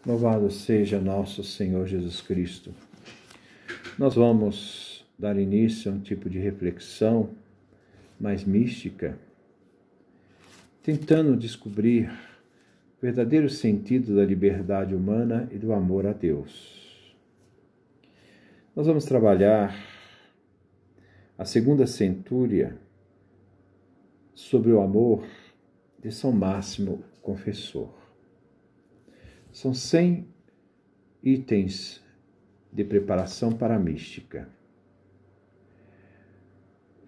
Louvado seja nosso Senhor Jesus Cristo. Nós vamos dar início a um tipo de reflexão mais mística, tentando descobrir o verdadeiro sentido da liberdade humana e do amor a Deus. Nós vamos trabalhar a segunda centúria sobre o amor de São Máximo Confessor. São 100 itens de preparação para a mística.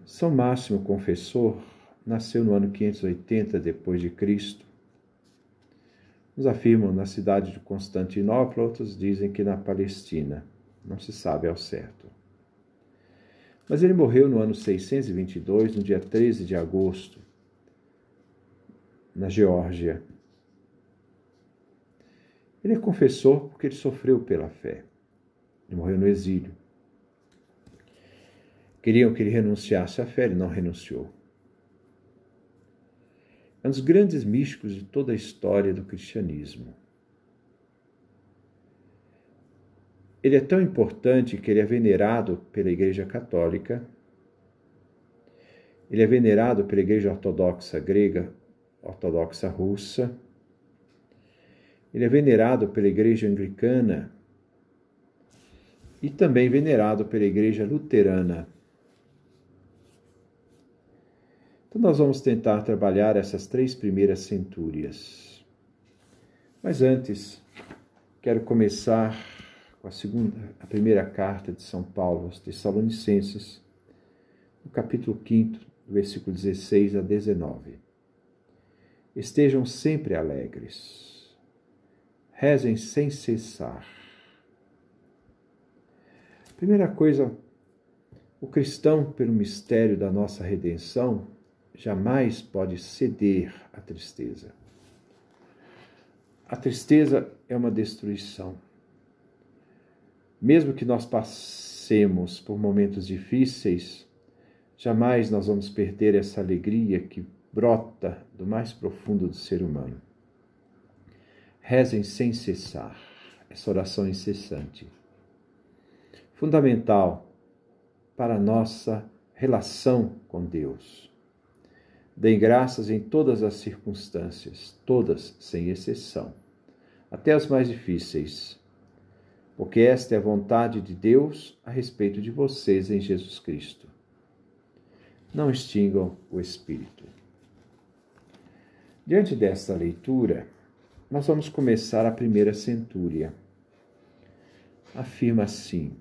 São Máximo Confessor nasceu no ano 580 depois de Cristo. Uns afirmam na cidade de Constantinopla, outros dizem que na Palestina. Não se sabe ao certo. Mas ele morreu no ano 622, no dia 13 de agosto, na Geórgia. Ele é confessor porque ele sofreu pela fé. Ele morreu no exílio. Queriam que ele renunciasse à fé, ele não renunciou. É um dos grandes místicos de toda a história do cristianismo. Ele é tão importante que ele é venerado pela Igreja Católica, ele é venerado pela Igreja Ortodoxa Grega, Ortodoxa Russa, ele é venerado pela Igreja Anglicana e também venerado pela Igreja Luterana. Então nós vamos tentar trabalhar essas 3 primeiras centúrias. Mas antes, quero começar com a primeira carta de São Paulo aos Tessalonicenses, no capítulo 5, versículo 16 a 19. Estejam sempre alegres. Rezem sem cessar. Primeira coisa, o cristão, pelo mistério da nossa redenção, jamais pode ceder à tristeza. A tristeza é uma destruição. Mesmo que nós passemos por momentos difíceis, jamais nós vamos perder essa alegria que brota do mais profundo do ser humano. Rezem sem cessar, essa oração incessante. Fundamental para a nossa relação com Deus. Deem graças em todas as circunstâncias, todas sem exceção, até as mais difíceis, porque esta é a vontade de Deus a respeito de vocês em Jesus Cristo. Não extingam o espírito. Diante desta leitura, nós vamos começar a primeira centúria. Afirma assim,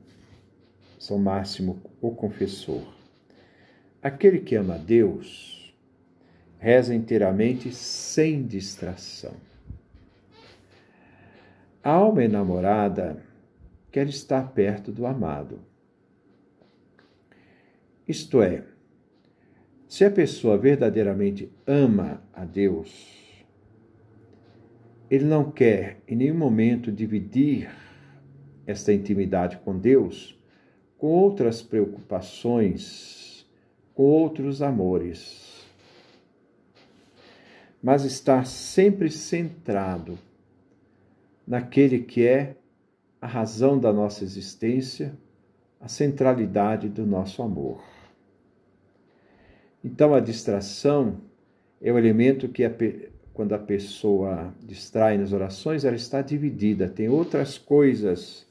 São Máximo, o Confessor: aquele que ama a Deus, reza inteiramente sem distração. A alma enamorada quer estar perto do amado. Isto é, se a pessoa verdadeiramente ama a Deus, ele não quer em nenhum momento dividir esta intimidade com Deus com outras preocupações, com outros amores, mas está sempre centrado naquele que é a razão da nossa existência, a centralidade do nosso amor. Então a distração é o elemento que quando a pessoa distrai nas orações, ela está dividida. Tem outras coisas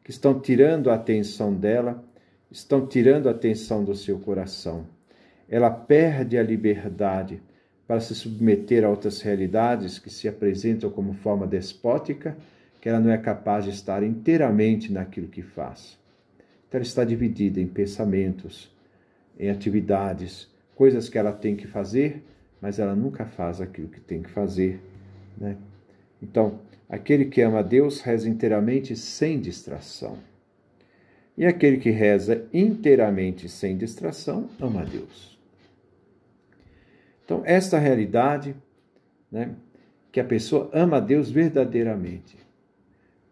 que estão tirando a atenção dela, estão tirando a atenção do seu coração. Ela perde a liberdade para se submeter a outras realidades que se apresentam como forma despótica, que ela não é capaz de estar inteiramente naquilo que faz. Então ela está dividida em pensamentos, em atividades, coisas que ela tem que fazer, mas ela nunca faz aquilo que tem que fazer, né? Então, aquele que ama a Deus reza inteiramente sem distração. E aquele que reza inteiramente sem distração ama a Deus. Então, esta realidade, né, que a pessoa ama a Deus verdadeiramente,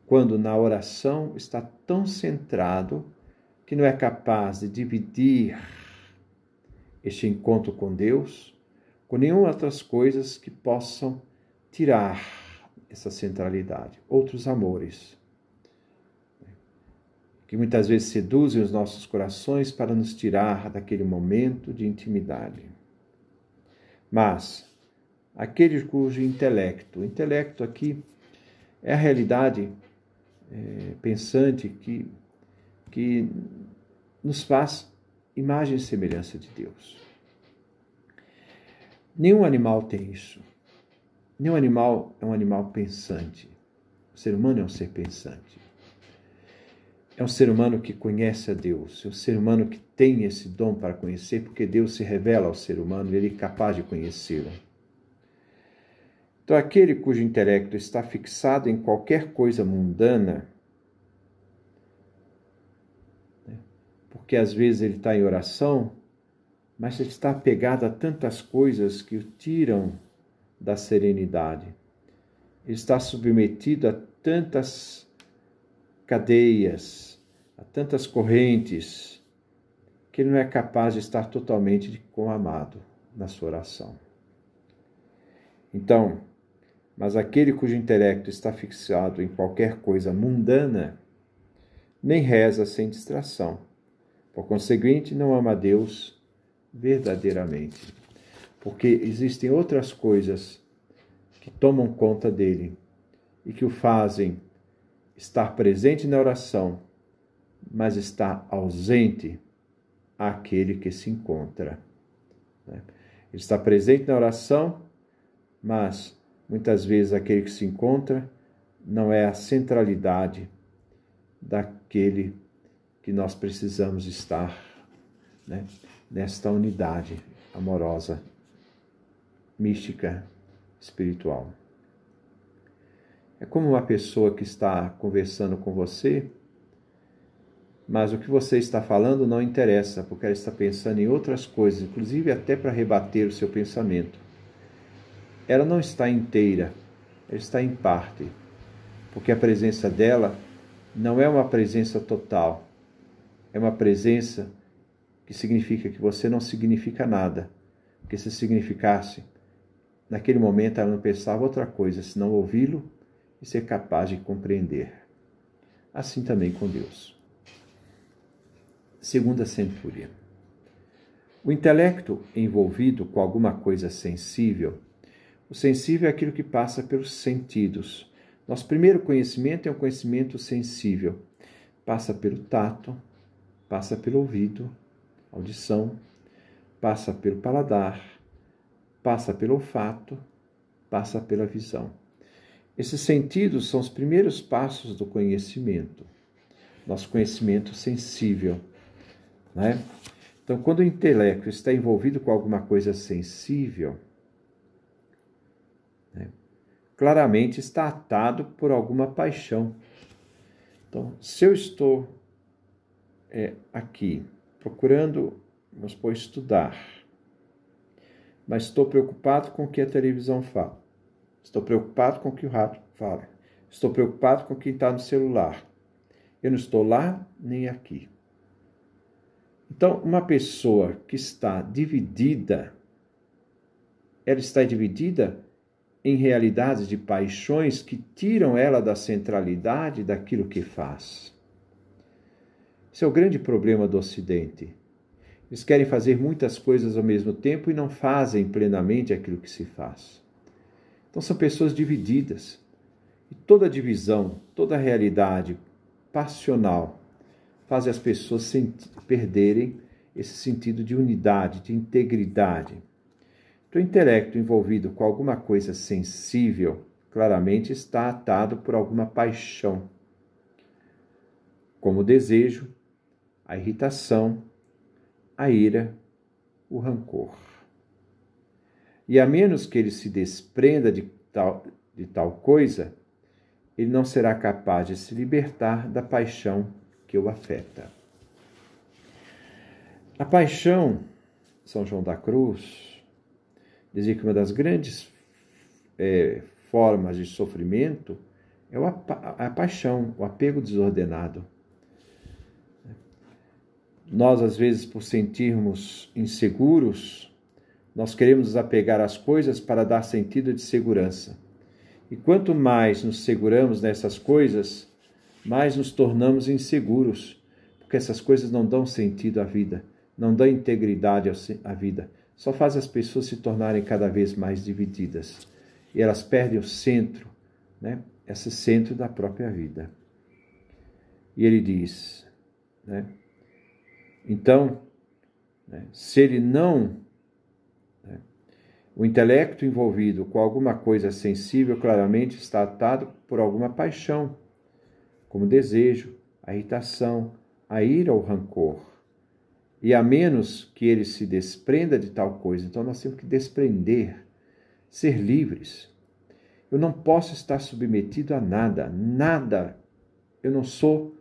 quando na oração está tão centrado que não é capaz de dividir este encontro com Deus com nenhuma outras coisas que possam tirar essa centralidade. Outros amores, que muitas vezes seduzem os nossos corações para nos tirar daquele momento de intimidade. Mas aquele cujo intelecto, o intelecto aqui é a realidade pensante que nos faz imagem e semelhança de Deus. Nenhum animal tem isso. Nenhum animal é um animal pensante. O ser humano é um ser pensante. É um ser humano que conhece a Deus. É um ser humano que tem esse dom para conhecer, porque Deus se revela ao ser humano e ele é capaz de conhecê-lo. Então, aquele cujo intelecto está fixado em qualquer coisa mundana, porque às vezes ele está em oração, mas ele está apegado a tantas coisas que o tiram da serenidade. Ele está submetido a tantas cadeias, a tantas correntes, que ele não é capaz de estar totalmente com o amado na sua oração. Então, mas aquele cujo intelecto está fixado em qualquer coisa mundana, nem reza sem distração. Por conseguinte, não ama a Deus verdadeiramente. Porque existem outras coisas que tomam conta dele e que o fazem estar presente na oração, mas está ausente àquele que se encontra. Ele está presente na oração, mas muitas vezes aquele que se encontra não é a centralidade daquele que nós precisamos estar, nesta unidade amorosa, mística, espiritual. É como uma pessoa que está conversando com você, mas o que você está falando não interessa, porque ela está pensando em outras coisas, inclusive até para rebater o seu pensamento. Ela não está inteira, ela está em parte, porque a presença dela não é uma presença total, é uma presença que significa que você não significa nada, porque se significasse, naquele momento ela não pensava outra coisa, senão ouvi-lo e ser capaz de compreender. Assim também com Deus. Segunda centúria. O intelecto envolvido com alguma coisa sensível. O sensível é aquilo que passa pelos sentidos. Nosso primeiro conhecimento é um conhecimento sensível. Passa pelo tato, passa pelo ouvido, audição, passa pelo paladar, passa pelo olfato, passa pela visão. Esses sentidos são os primeiros passos do conhecimento, nosso conhecimento sensível, Então, quando o intelecto está envolvido com alguma coisa sensível, claramente está atado por alguma paixão. Então, se eu estou aqui procurando, vamos supor, estudar, mas estou preocupado com o que a televisão fala, estou preocupado com o que o rádio fala, estou preocupado com quem está no celular, eu não estou lá nem aqui. Então, uma pessoa que está dividida, ela está dividida em realidades de paixões que tiram ela da centralidade daquilo que faz. Esse é o grande problema do Ocidente. Eles querem fazer muitas coisas ao mesmo tempo e não fazem plenamente aquilo que se faz. Então são pessoas divididas. E toda divisão, toda realidade passional faz as pessoas perderem esse sentido de unidade, de integridade. Então, o intelecto envolvido com alguma coisa sensível, claramente está atado por alguma paixão, como o desejo, a irritação, a ira, o rancor. E a menos que ele se desprenda de tal coisa, ele não será capaz de se libertar da paixão que o afeta. A paixão, São João da Cruz dizia que uma das grandes formas de sofrimento é a paixão, o apego desordenado. Nós, às vezes, por sentirmos inseguros, nós queremos nos apegar às coisas para dar sentido de segurança. E quanto mais nos seguramos nessas coisas, mais nos tornamos inseguros, porque essas coisas não dão sentido à vida, não dão integridade à vida, só faz as pessoas se tornarem cada vez mais divididas. E elas perdem o centro, né? Esse centro da própria vida. E ele diz, né? Então, né, se ele não... Né, o intelecto envolvido com alguma coisa sensível claramente está atado por alguma paixão, como o desejo, a irritação, a ira ou o rancor. E a menos que ele se desprenda de tal coisa, então nós temos que desprender, ser livres. Eu não posso estar submetido a nada, nada. Eu não sou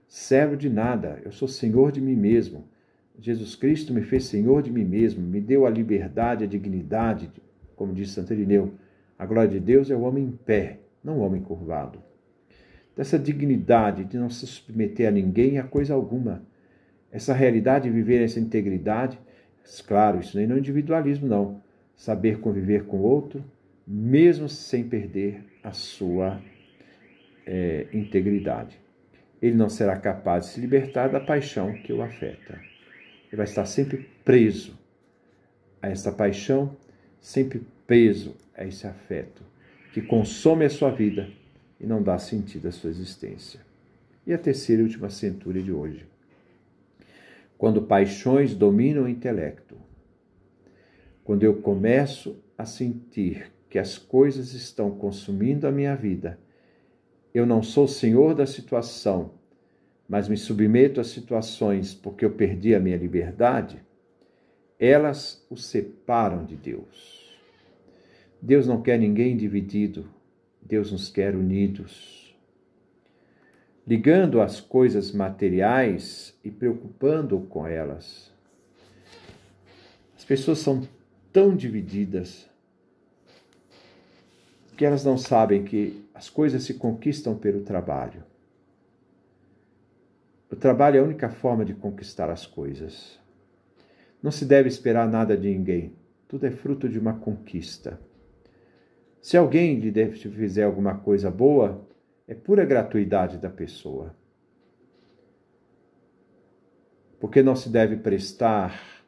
servo de nada, eu sou senhor de mim mesmo. Jesus Cristo me fez senhor de mim mesmo, me deu a liberdade, a dignidade, como disse Santo Irineu. A glória de Deus é o homem em pé, não o homem curvado. Dessa dignidade de não se submeter a ninguém e a coisa alguma. Essa realidade de viver essa integridade, claro, isso nem é individualismo, não. Saber conviver com o outro, mesmo sem perder a sua integridade. Ele não será capaz de se libertar da paixão que o afeta. Ele vai estar sempre preso a essa paixão, sempre preso a esse afeto, que consome a sua vida e não dá sentido à sua existência. E a terceira e última centúria de hoje. Quando paixões dominam o intelecto, quando eu começo a sentir que as coisas estão consumindo a minha vida, eu não sou senhor da situação, mas me submeto às situações porque eu perdi a minha liberdade, elas o separam de Deus. Deus não quer ninguém dividido, Deus nos quer unidos. Ligando as coisas materiais e preocupando-o com elas. As pessoas são tão divididas que elas não sabem que as coisas se conquistam pelo trabalho. O trabalho é a única forma de conquistar as coisas. Não se deve esperar nada de ninguém. Tudo é fruto de uma conquista. Se alguém lhe fizer alguma coisa boa, é pura gratuidade da pessoa. Porque não se deve prestar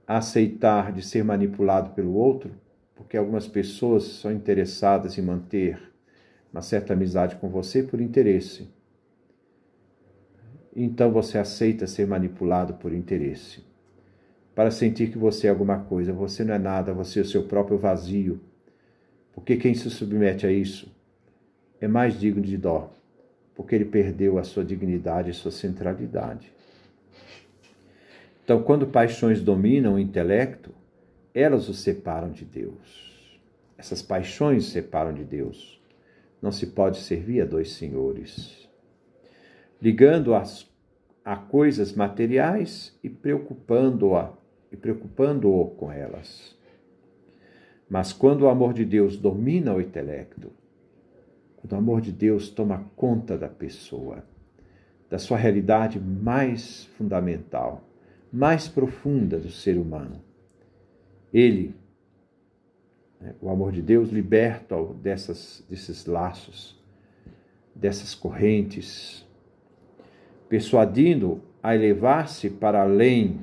a aceitar de ser manipulado pelo outro, porque algumas pessoas são interessadas em manter uma certa amizade com você por interesse. Então você aceita ser manipulado por interesse, para sentir que você é alguma coisa. Você não é nada, você é o seu próprio vazio. Porque quem se submete a isso é mais digno de dó, porque ele perdeu a sua dignidade e sua centralidade. Então, quando paixões dominam o intelecto, elas o separam de Deus. Essas paixões separam de Deus. Não se pode servir a dois senhores. Ligando-as a coisas materiais e preocupando-o com elas. Mas quando o amor de Deus domina o intelecto, quando o amor de Deus toma conta da pessoa, da sua realidade mais fundamental, mais profunda do ser humano, ele, o amor de Deus, liberta-o desses laços, dessas correntes, persuadindo-o a elevar-se para além,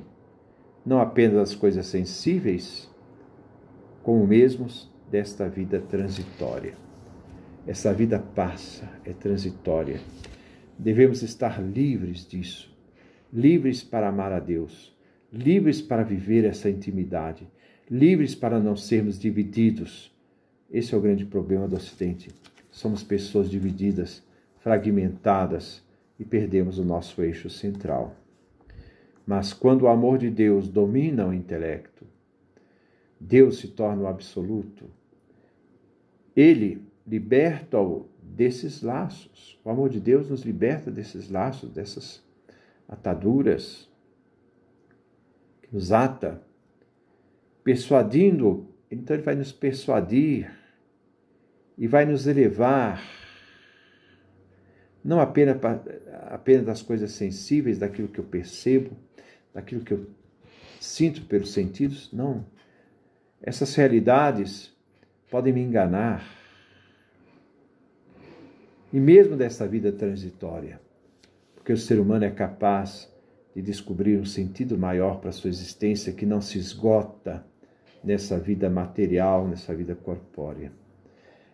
não apenas das coisas sensíveis, como mesmo desta vida transitória. Essa vida passa, é transitória. Devemos estar livres disso, livres para amar a Deus, livres para viver essa intimidade, livres para não sermos divididos. Esse é o grande problema do Ocidente. Somos pessoas divididas, fragmentadas e perdemos o nosso eixo central. Mas quando o amor de Deus domina o intelecto, Deus se torna o absoluto. Ele liberta-o desses laços. O amor de Deus nos liberta desses laços, dessas ataduras que nos ata, persuadindo. Então ele vai nos persuadir e vai nos elevar, não apenas das coisas sensíveis, daquilo que eu percebo, daquilo que eu sinto pelos sentidos, não. Essas realidades podem me enganar, e mesmo desta vida transitória, porque o ser humano é capaz de descobrir um sentido maior para a sua existência que não se esgota nessa vida material, nessa vida corpórea.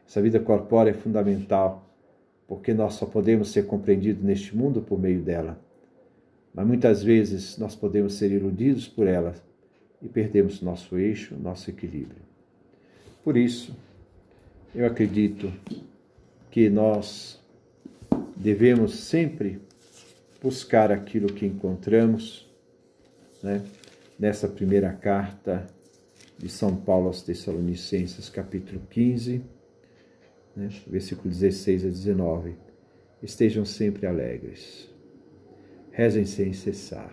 Essa vida corpórea é fundamental, porque nós só podemos ser compreendidos neste mundo por meio dela. Mas muitas vezes nós podemos ser iludidos por ela e perdemos nosso eixo, nosso equilíbrio. Por isso, eu acredito que nós devemos sempre buscar aquilo que encontramos, né, nessa primeira carta de São Paulo aos Tessalonicenses, capítulo 15, né, versículo 16 a 19. Estejam sempre alegres, rezem sem cessar,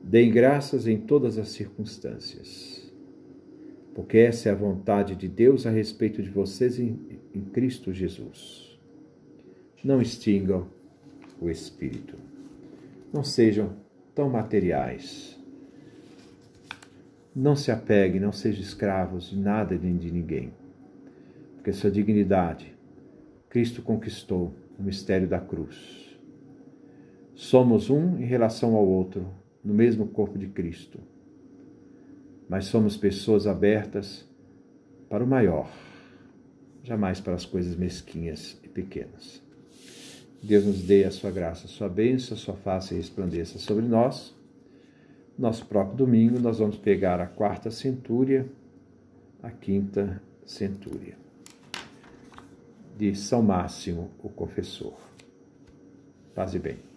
deem graças em todas as circunstâncias, porque essa é a vontade de Deus a respeito de vocês em Cristo Jesus. Não extingam o espírito. Não sejam tão materiais. Não se apeguem, não sejam escravos de nada nem de ninguém. Porque sua dignidade, Cristo conquistou o mistério da cruz. Somos um em relação ao outro, no mesmo corpo de Cristo. Mas somos pessoas abertas para o maior, jamais para as coisas mesquinhas e pequenas. Deus nos dê a sua graça, a sua bênção, a sua face resplandeça sobre nós. Nosso próprio domingo nós vamos pegar a 4ª centúria, a 5ª centúria, de São Máximo, o Confessor. Paz e bem.